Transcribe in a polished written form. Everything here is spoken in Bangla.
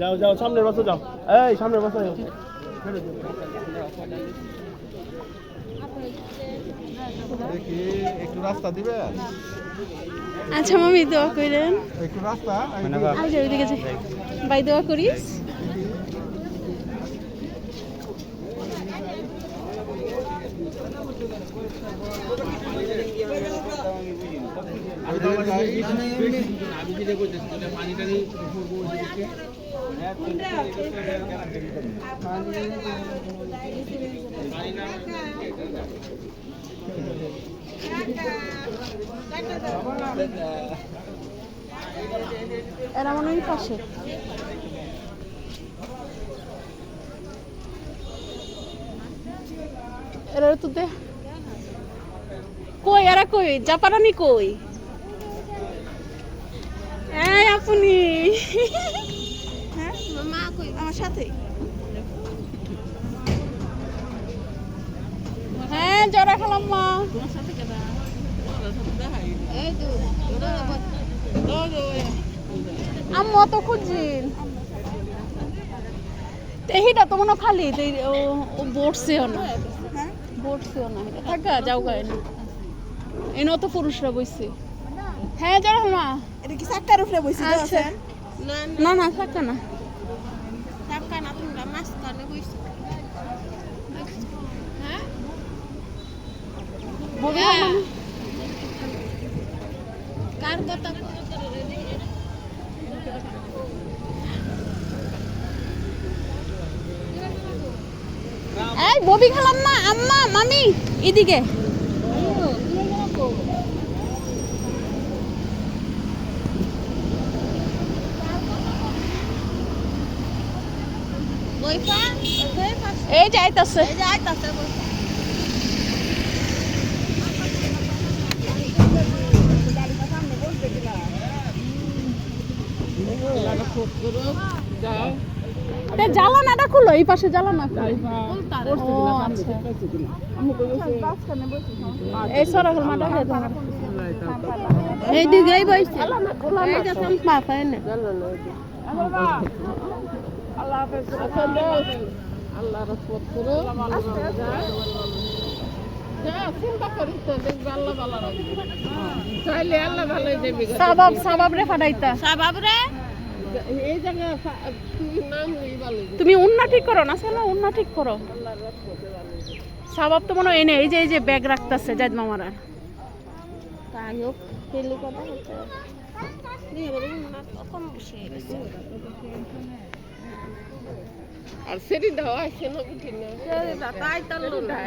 যাও যাও সামনে বসো যাও এই সামনে বসো দেখি একটু রাস্তা দিবে আচ্ছা মামি দোয়া করেন একটু রাস্তা আচ্ছা ওইদিকে যাই ভাই দোয়া করিস এরা মনে হয় পাশে এরা তো দে কই এরা কই জাপারানি কই এই আপনি হ্যাঁ মামা কই আমার সাথে হ্যাঁ জরা খেলাম মা তোমার সাথে কেডা এই তো আম্মু তো খুঁজিন তেহিটা তো মনে খালি ও বসছেও না বসছেও না থাকা যাও গায়ে না এনে তো পুরুষরা বইছে হ্যাঁ যারা মা এটা কি চাক্কার উপরে বইছি আচ্ছা না না থাকা না চাক্কা না তোমরা মাছ কানে বইছি হ্যাঁ কার কথা এই ববি খেলাম মা আম্মা মামি এদিকে এই যাইতাছে জ্বালানাটা খুলো এই পাশে জ্বালানা এই সরাগুল মাটা এই দিকে বইছে আল্লাহ হাফেজ আল্লাহ রহমত করো চিন্তা করিস তো দেখবে আল্লাহ ভালো রাখবে চাইলে আল্লাহ ভালোই দেবে সাবাব রে ফাটাইতা সাবাব রে এই জায়গা তুই নাম লই ভালো তুমি উন্না ঠিক করো না সালা উন্না ঠিক করো আল্লাহর রহমতে ভালো সাবাব তো মনে এনে এই যে ব্যাগ রাখতাছে জাদ মামারা তাই হোক তেলি কথা হচ্ছে নিয়ে বলি না কম বসে গেছে আর সেটি দাও আসে না বুঝি না সেটি দাও তাই তাল না